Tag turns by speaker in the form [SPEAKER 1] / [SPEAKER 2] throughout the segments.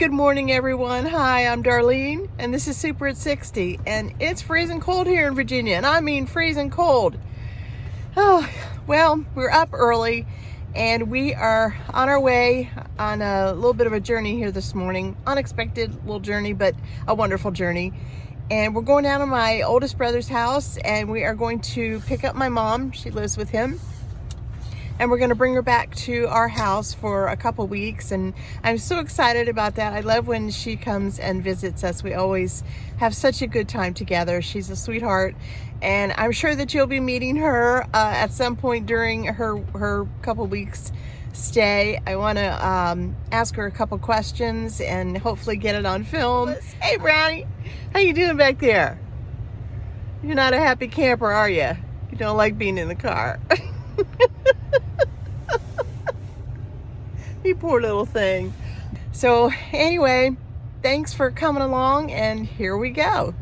[SPEAKER 1] Good morning, everyone. Hi, I'm Darlene, and this is Super at 60, and it's freezing cold here in Virginia, and I mean freezing cold. Oh, well, we're up early, and we are on our way on a little bit of a journey here this morning. Unexpected little journey, but a wonderful journey. And we're going down to my oldest brother's house, and we are going to pick up my mom. She lives with him. And we're going to bring her back to our house for a couple weeks, and I'm so excited about that. I love when she comes and visits us. We always have such a good time together. She's a sweetheart, and I'm sure that you'll be meeting her at some point during her couple weeks stay. I want to ask her a couple questions and hopefully get it on film. Hey, Brownie, how you doing back there? You're not a happy camper, are you? You don't like being in the car. You poor little thing. So anyway, thanks for coming along, and here we go.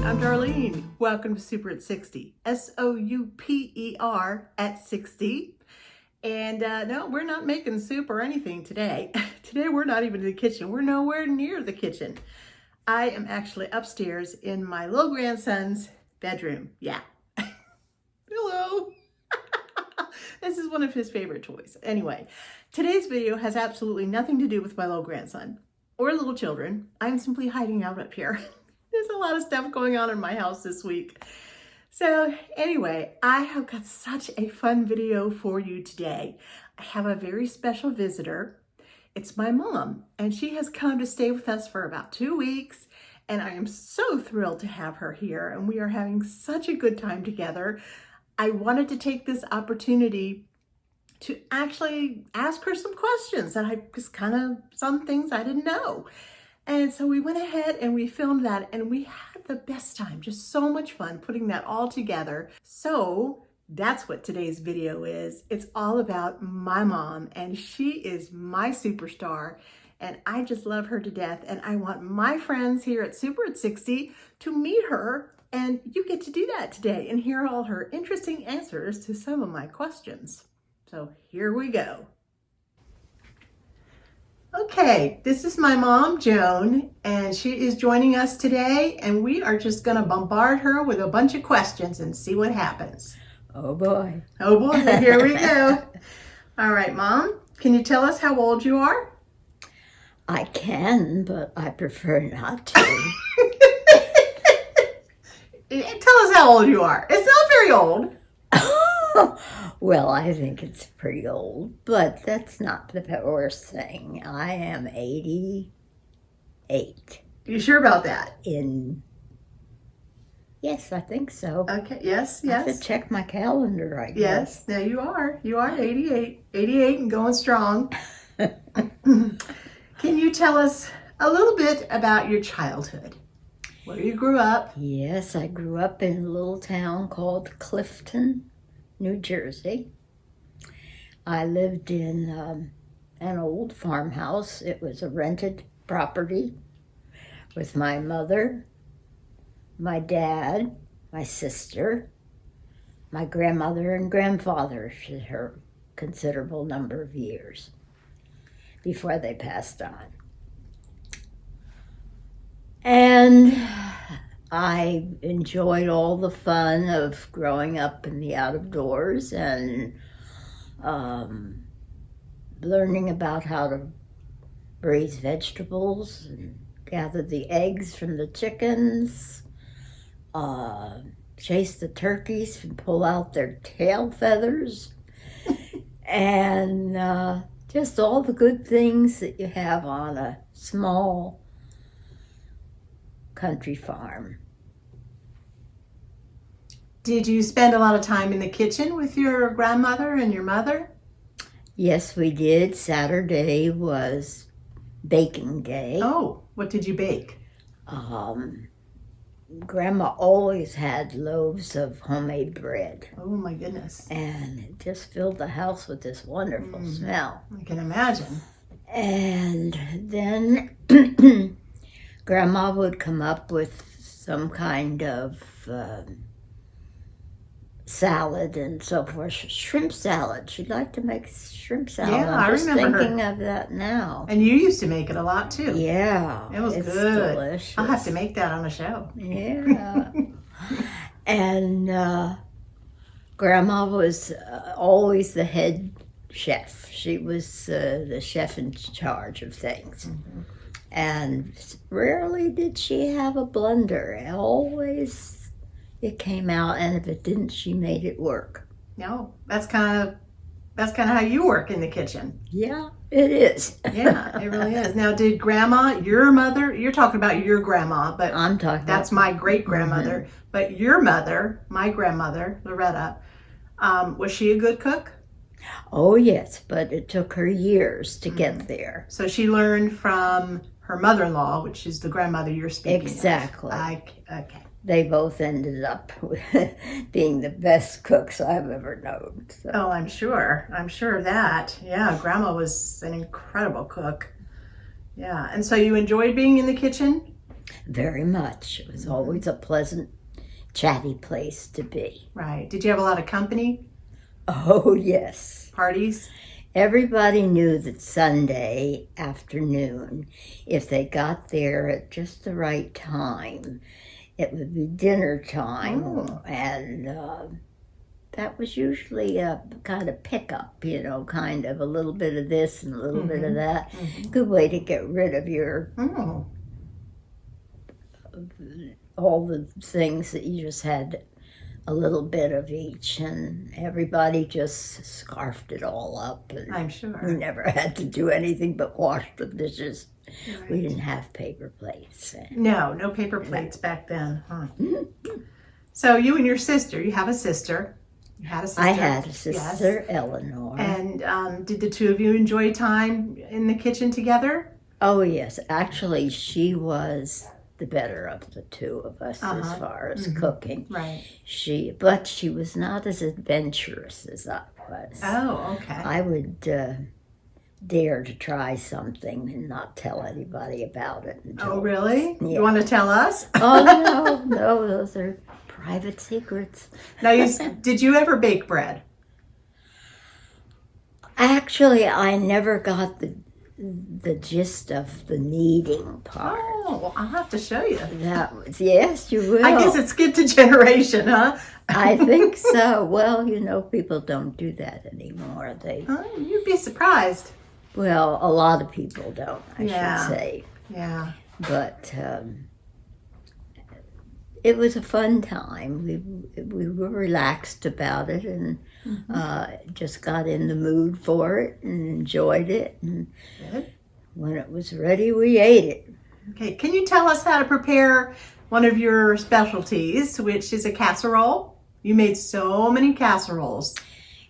[SPEAKER 1] I'm Darlene. Welcome to Super at 60. S-O-U-P-E-R at 60. And no, we're not making soup or anything today. Today we're not even in the kitchen. We're nowhere near the kitchen. I am actually upstairs in my little grandson's bedroom. Yeah. Hello. This is one of his favorite toys. Anyway, today's video has absolutely nothing to do with my little grandson or little children. I'm simply hiding out up here. There's a lot of stuff going on in my house this week. So anyway, I have got such a fun video for you today. I have a very special visitor. It's my mom, and she has come to stay with us for about 2 weeks, and I am so thrilled to have her here, and we are having such a good time together. I wanted to take this opportunity to actually ask her some questions that I just some things I didn't know. And so we went ahead and we filmed that, and we had the best time, just so much fun putting that all together. So that's what today's video is. It's all about my mom, and she is my superstar, and I just love her to death. And I want my friends here at Super at 60 to meet her, and you get to do that today and hear all her interesting answers to some of my questions. So here we go. Okay, this is my mom, Joan, and she is joining us today, and we are just going to bombard her with a bunch of questions and see what happens.
[SPEAKER 2] Oh boy.
[SPEAKER 1] Oh boy, here we go. All right, Mom, can you tell us how old you are?
[SPEAKER 2] I can, but I prefer not to.
[SPEAKER 1] Tell us how old you are. It's not very old.
[SPEAKER 2] Well, I think it's pretty old, but that's not the worst thing. I am 88.
[SPEAKER 1] You sure about that?
[SPEAKER 2] Yes, I think so.
[SPEAKER 1] Okay, yes.
[SPEAKER 2] I have to check my calendar, I guess.
[SPEAKER 1] Yes, no, you are. You are 88. 88 and going strong. Can you tell us a little bit about your childhood? Where you grew up?
[SPEAKER 2] Yes, I grew up in a little town called Clifton, New Jersey. I lived in an old farmhouse. It was a rented property with my mother, my dad, my sister, my grandmother and grandfather for her considerable number of years before they passed on. And I enjoyed all the fun of growing up in the out of doors and learning about how to raise vegetables and gather the eggs from the chickens, chase the turkeys and pull out their tail feathers, and just all the good things that you have on a small country farm.
[SPEAKER 1] Did you spend a lot of time in the kitchen with your grandmother and your mother?
[SPEAKER 2] Yes, we did. Saturday was baking day.
[SPEAKER 1] Oh, what did you bake?
[SPEAKER 2] Grandma always had loaves of homemade bread.
[SPEAKER 1] Oh my goodness.
[SPEAKER 2] And it just filled the house with this wonderful smell.
[SPEAKER 1] I can imagine.
[SPEAKER 2] And then Grandma would come up with some kind of salad and so forth. Shrimp salad. She'd like to make shrimp salad.
[SPEAKER 1] Yeah,
[SPEAKER 2] I'm
[SPEAKER 1] I
[SPEAKER 2] just
[SPEAKER 1] remember
[SPEAKER 2] thinking
[SPEAKER 1] her.
[SPEAKER 2] of that now.
[SPEAKER 1] And you used to make it a lot too.
[SPEAKER 2] Yeah.
[SPEAKER 1] It was
[SPEAKER 2] it's
[SPEAKER 1] good.
[SPEAKER 2] Delicious.
[SPEAKER 1] I'll have to make that on a show.
[SPEAKER 2] Yeah. And Grandma was always the head chef. She was the chef in charge of things.
[SPEAKER 1] Mm-hmm.
[SPEAKER 2] And rarely did she have a blunder. Always it came out, and if it didn't, she made it work.
[SPEAKER 1] No, that's kind of how you work in the kitchen.
[SPEAKER 2] Yeah, it is.
[SPEAKER 1] Yeah, it really is. Now, did Grandma, your mother, you're talking about your grandma, but
[SPEAKER 2] I'm talking
[SPEAKER 1] that's
[SPEAKER 2] about
[SPEAKER 1] my great-grandmother. But your mother, my grandmother, Loretta, was she a good cook?
[SPEAKER 2] Oh, yes, but it took her years to get there.
[SPEAKER 1] So she learned from her mother-in-law, which is the grandmother you're speaking
[SPEAKER 2] Exactly.
[SPEAKER 1] of. Okay.
[SPEAKER 2] They both ended up being the best cooks I've ever known. So.
[SPEAKER 1] Oh, I'm sure. I'm sure of that. Yeah, Grandma was an incredible cook. Yeah, and so you enjoyed being in the kitchen?
[SPEAKER 2] Very much. It was always a pleasant, chatty place to be.
[SPEAKER 1] Right. Did you have a lot of company?
[SPEAKER 2] Oh, yes.
[SPEAKER 1] Parties?
[SPEAKER 2] Everybody knew that Sunday afternoon, if they got there at just the right time, it would be dinner time, and that was usually a kind of pickup, kind of a little bit of this and a little bit of that. Good way to get rid of your all the things that you just had a little bit of each, and everybody just scarfed it all up. And
[SPEAKER 1] I'm sure.
[SPEAKER 2] we never had to do anything but wash the dishes.
[SPEAKER 1] Right.
[SPEAKER 2] We didn't have paper plates.
[SPEAKER 1] No paper plates back then. Huh? So you and your sister, you have a sister. You had a sister.
[SPEAKER 2] I had a sister,
[SPEAKER 1] yes.
[SPEAKER 2] Eleanor.
[SPEAKER 1] And did the two of you enjoy time in the kitchen together?
[SPEAKER 2] Oh, yes. Actually, she was the better of the two of us as far as cooking.
[SPEAKER 1] Right.
[SPEAKER 2] But she was not as adventurous as I was.
[SPEAKER 1] Oh, okay.
[SPEAKER 2] I would dare to try something and not tell anybody about it.
[SPEAKER 1] Oh, really?
[SPEAKER 2] Yeah.
[SPEAKER 1] You want to tell us?
[SPEAKER 2] Oh, no, those are private secrets.
[SPEAKER 1] Now, did you ever bake bread?
[SPEAKER 2] Actually, I never got the gist of the kneading part.
[SPEAKER 1] Oh, well, I'll have to show you.
[SPEAKER 2] Yes, you will.
[SPEAKER 1] I guess it's skipped a generation, huh?
[SPEAKER 2] I think so. Well, people don't do that anymore.
[SPEAKER 1] You'd be surprised.
[SPEAKER 2] Well, a lot of people don't, I should say.
[SPEAKER 1] Yeah.
[SPEAKER 2] But it was a fun time. We were relaxed about it and just got in the mood for it and enjoyed it. And
[SPEAKER 1] Good.
[SPEAKER 2] when it was ready, we ate it.
[SPEAKER 1] Okay, can you tell us how to prepare one of your specialties, which is a casserole? You made so many casseroles.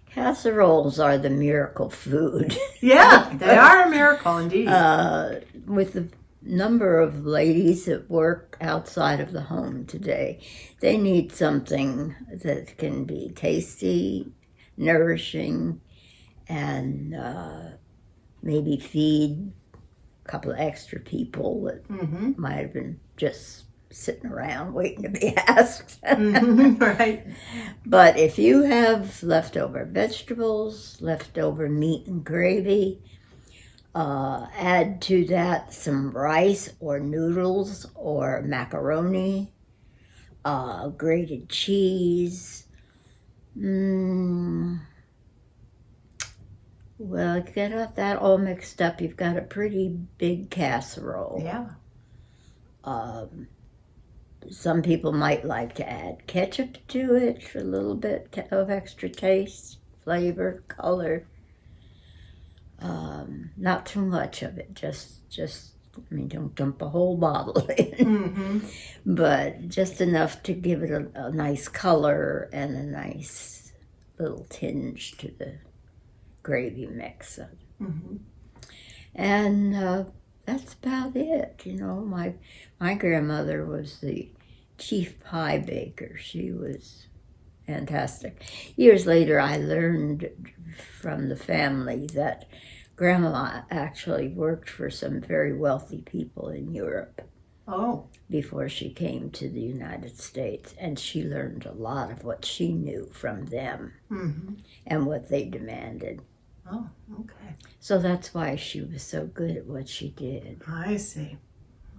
[SPEAKER 2] Casseroles are the miracle food.
[SPEAKER 1] Yeah, they are a miracle indeed.
[SPEAKER 2] With the number of ladies that work outside of the home today, they need something that can be tasty, nourishing, and maybe feed a couple of extra people that might have been just sitting around waiting to be asked.
[SPEAKER 1] Right.
[SPEAKER 2] But if you have leftover vegetables, leftover meat and gravy, add to that some rice or noodles or macaroni, grated cheese. Well, get that all mixed up. You've got a pretty big casserole.
[SPEAKER 1] Yeah.
[SPEAKER 2] some people might like to add ketchup to it for a little bit of extra taste, flavor, color. Not too much of it, I mean, don't dump a whole bottle in, but just enough to give it a nice color and a nice little tinge to the gravy mix. And that's about it. You know, my grandmother was the chief pie baker. She was fantastic. Years later, I learned from the family that Grandma actually worked for some very wealthy people in Europe.
[SPEAKER 1] Oh.
[SPEAKER 2] Before she came to the United States, and she learned a lot of what she knew from them and what they demanded.
[SPEAKER 1] Oh, okay.
[SPEAKER 2] So that's why she was so good at what she did.
[SPEAKER 1] I see.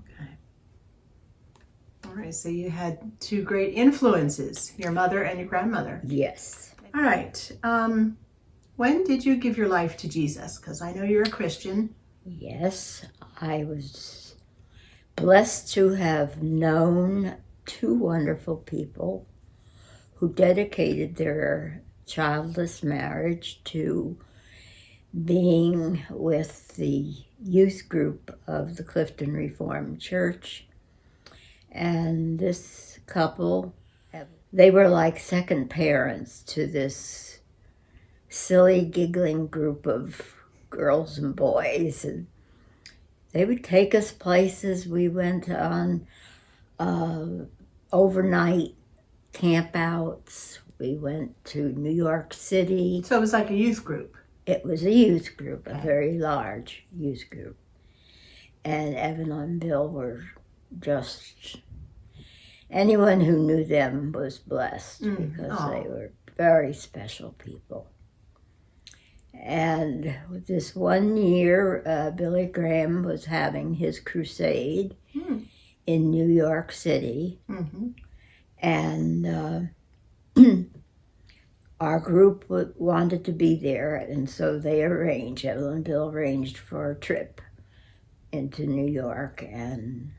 [SPEAKER 1] Okay. All right, so you had two great influences, your mother and your grandmother.
[SPEAKER 2] Yes.
[SPEAKER 1] All right. When did you give your life to Jesus? Because I know you're a Christian.
[SPEAKER 2] Yes, I was blessed to have known two wonderful people who dedicated their childless marriage to being with the youth group of the Clifton Reformed Church. And this couple, they were like second parents to this silly, giggling group of girls and boys. And they would take us places. We went on overnight campouts. We went to New York City.
[SPEAKER 1] So it was like a youth group.
[SPEAKER 2] It was a youth group, a very large youth group. And Evan and Bill were just, anyone who knew them was blessed because they were very special people. And this one year, Billy Graham was having his crusade in New York City. And our group wanted to be there, and so Evan and Bill arranged for a trip into New York, and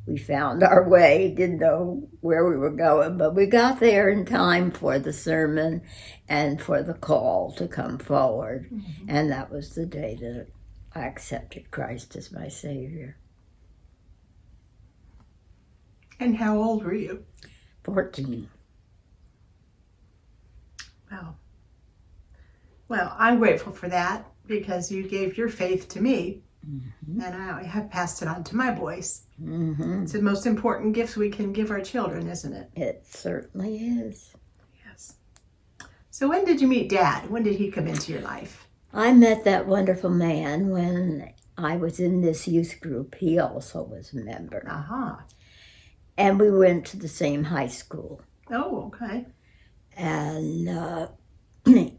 [SPEAKER 2] we found our way, didn't know where we were going, but we got there in time for the sermon and for the call to come forward. And that was the day that I accepted Christ as my Savior.
[SPEAKER 1] And how old were you?
[SPEAKER 2] 14.
[SPEAKER 1] Wow. Well, I'm grateful for that because you gave your faith to me. And I have passed it on to my boys. It's the most important gifts we can give our children, isn't it?
[SPEAKER 2] It certainly is.
[SPEAKER 1] Yes. So when did you meet Dad? When did he come into your life?
[SPEAKER 2] I met that wonderful man when I was in this youth group. He also was a member. And we went to the same high school.
[SPEAKER 1] Oh, okay.
[SPEAKER 2] And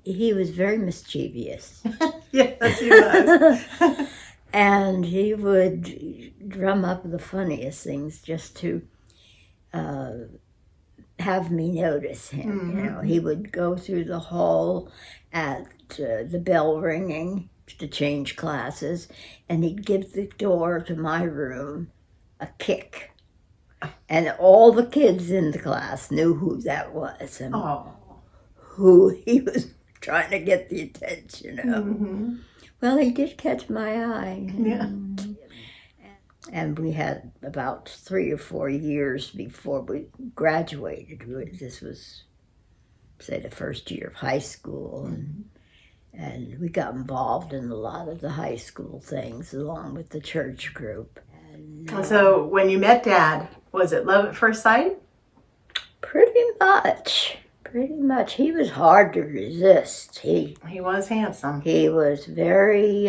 [SPEAKER 2] he was very mischievous.
[SPEAKER 1] Yes, he was.
[SPEAKER 2] And he would drum up the funniest things just to have me notice him. You know, he would go through the hall at the bell ringing to change classes, and he'd give the door to my room a kick. And all the kids in the class knew who that was and who he was trying to get the attention of. Well, he did catch my eye.
[SPEAKER 1] Yeah.
[SPEAKER 2] And we had about 3 or 4 years before we graduated. This was, say, the first year of high school. And we got involved in a lot of the high school things along with the church group. And,
[SPEAKER 1] so when you met Dad, was it love at first sight?
[SPEAKER 2] Pretty much. He was hard to resist. He
[SPEAKER 1] was handsome.
[SPEAKER 2] He was very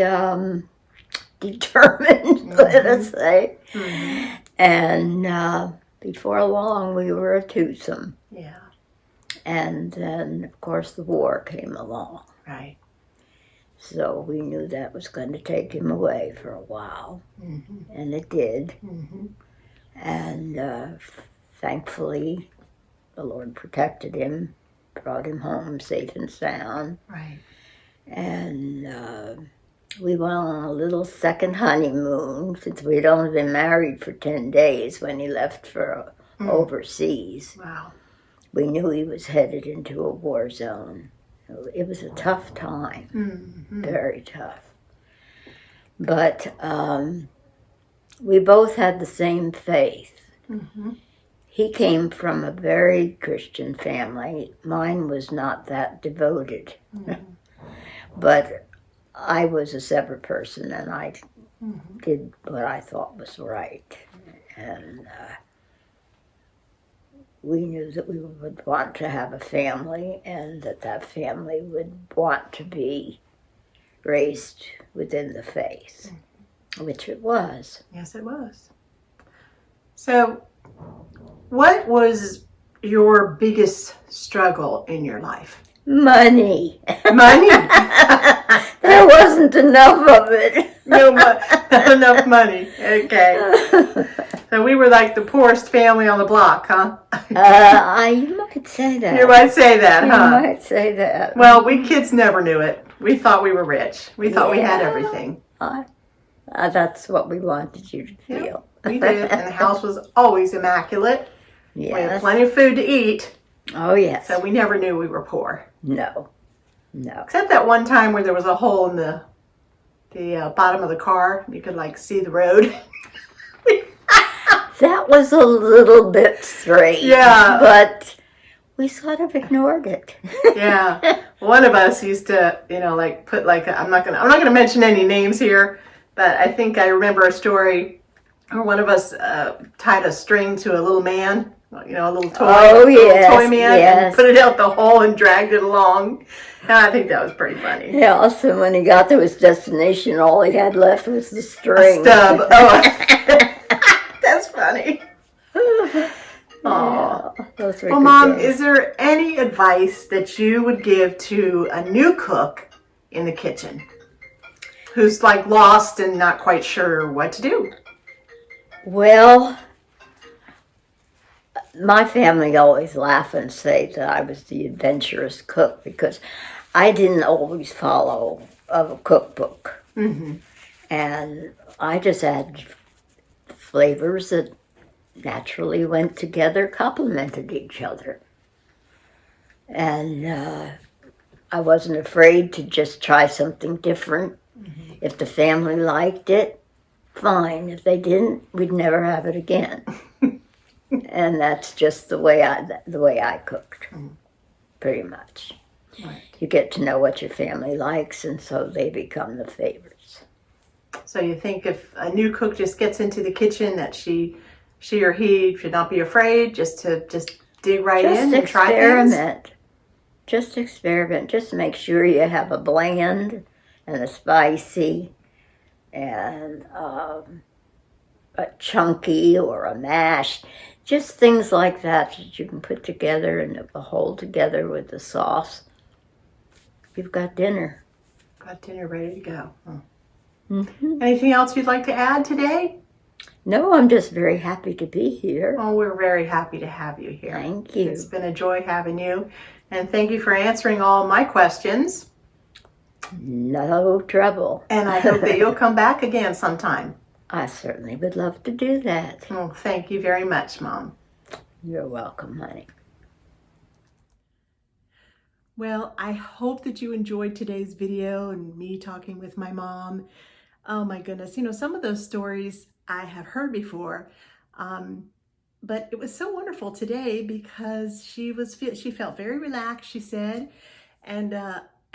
[SPEAKER 2] determined, let us say. And before long, we were a twosome.
[SPEAKER 1] Yeah.
[SPEAKER 2] And then, of course, the war came along.
[SPEAKER 1] Right.
[SPEAKER 2] So we knew that was going to take him away for a while. And it did. And thankfully, the Lord protected him, brought him home safe and sound.
[SPEAKER 1] Right.
[SPEAKER 2] And we went on a little second honeymoon, since we'd only been married for 10 days when he left for overseas.
[SPEAKER 1] Wow.
[SPEAKER 2] We knew he was headed into a war zone. It was a tough time, very tough. But we both had the same faith. He came from a very Christian family. Mine was not that devoted. But I was a separate person, and I did what I thought was right. And we knew that we would want to have a family, and that family would want to be raised within the faith, which it was.
[SPEAKER 1] Yes, it was. So, what was your biggest struggle in your life?
[SPEAKER 2] Money.
[SPEAKER 1] Money?
[SPEAKER 2] There wasn't enough of it.
[SPEAKER 1] Not enough money. Okay. So we were like the poorest family on the block, huh?
[SPEAKER 2] You might say that.
[SPEAKER 1] You might say that, huh?
[SPEAKER 2] You might say that.
[SPEAKER 1] Well, we kids never knew it. We thought we were rich. We thought we had everything.
[SPEAKER 2] That's what we wanted you to feel.
[SPEAKER 1] We did, and the house was always immaculate.
[SPEAKER 2] Yes.
[SPEAKER 1] We had plenty of food to eat.
[SPEAKER 2] Oh, yes.
[SPEAKER 1] So we never knew we were poor.
[SPEAKER 2] No.
[SPEAKER 1] Except that one time where there was a hole in the bottom of the car. You could like see the road.
[SPEAKER 2] That was a little bit strange.
[SPEAKER 1] Yeah.
[SPEAKER 2] But we sort of ignored it.
[SPEAKER 1] Yeah. One of us used to, like put like I'm not gonna mention any names here, but I think I remember a story where one of us tied a string to a little man, a little toy, toy man, and put it out the hole and dragged it along. And I think that was pretty funny.
[SPEAKER 2] Yeah. Also, when he got to his destination, all he had left was the string.
[SPEAKER 1] A stub. Oh. That's funny.
[SPEAKER 2] Yeah, those were
[SPEAKER 1] well,
[SPEAKER 2] good
[SPEAKER 1] Mom,
[SPEAKER 2] days.
[SPEAKER 1] is there any advice that you would give to a new cook in the kitchen who's like lost and not quite sure what to do?
[SPEAKER 2] Well, my family always laugh and say that I was the adventurous cook because I didn't always follow a cookbook. And I just had flavors that naturally went together, complemented each other. And I wasn't afraid to just try something different. If the family liked it, fine. If they didn't, we'd never have it again. And that's just the way I cooked, pretty much.
[SPEAKER 1] Right.
[SPEAKER 2] You get to know what your family likes, and so they become the favorites.
[SPEAKER 1] So you think if a new cook just gets into the kitchen that she or he should not be afraid just dig right in and try things?
[SPEAKER 2] Just experiment. Just make sure you have a bland and a spicy and a chunky or a mashed. Just things like that you can put together and it will hold together with the sauce. You've got dinner.
[SPEAKER 1] Got dinner ready to go. Anything else you'd like to add today?
[SPEAKER 2] No, I'm just very happy to be here.
[SPEAKER 1] Oh, we're very happy to have you here.
[SPEAKER 2] Thank you.
[SPEAKER 1] It's been a joy having you. And thank you for answering all my questions.
[SPEAKER 2] No trouble.
[SPEAKER 1] And I hope that you'll come back again sometime.
[SPEAKER 2] I certainly would love to do that.
[SPEAKER 1] Oh, thank you very much, Mom.
[SPEAKER 2] You're welcome, honey.
[SPEAKER 1] Well, I hope that you enjoyed today's video and me talking with my mom. Oh my goodness, some of those stories I have heard before, but it was so wonderful today because she felt very relaxed, she said, and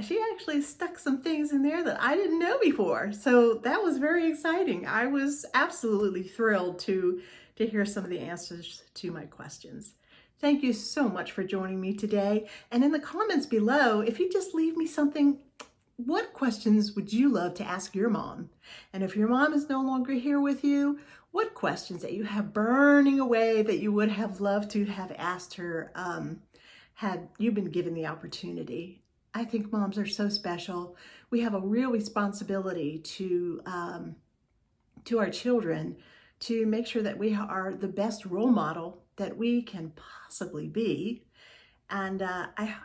[SPEAKER 1] she actually stuck some things in there that I didn't know before. So that was very exciting. I was absolutely thrilled to hear some of the answers to my questions. Thank you so much for joining me today. And in the comments below, if you just leave me something, what questions would you love to ask your mom? And if your mom is no longer here with you, what questions that you have burning away that you would have loved to have asked her had you been given the opportunity? I think moms are so special. We have a real responsibility to our children to make sure that we are the best role model that we can possibly be. And I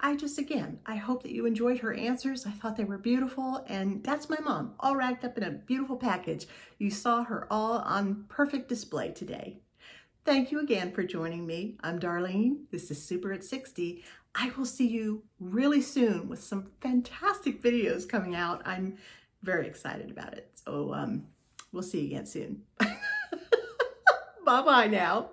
[SPEAKER 1] hope that you enjoyed her answers. I thought they were beautiful, and that's my mom, all wrapped up in a beautiful package. You saw her all on perfect display today. Thank you again for joining me. I'm Darlene. This is Super at 60. I will see you really soon with some fantastic videos coming out. I'm very excited about it. So we'll see you again soon. Bye-bye now.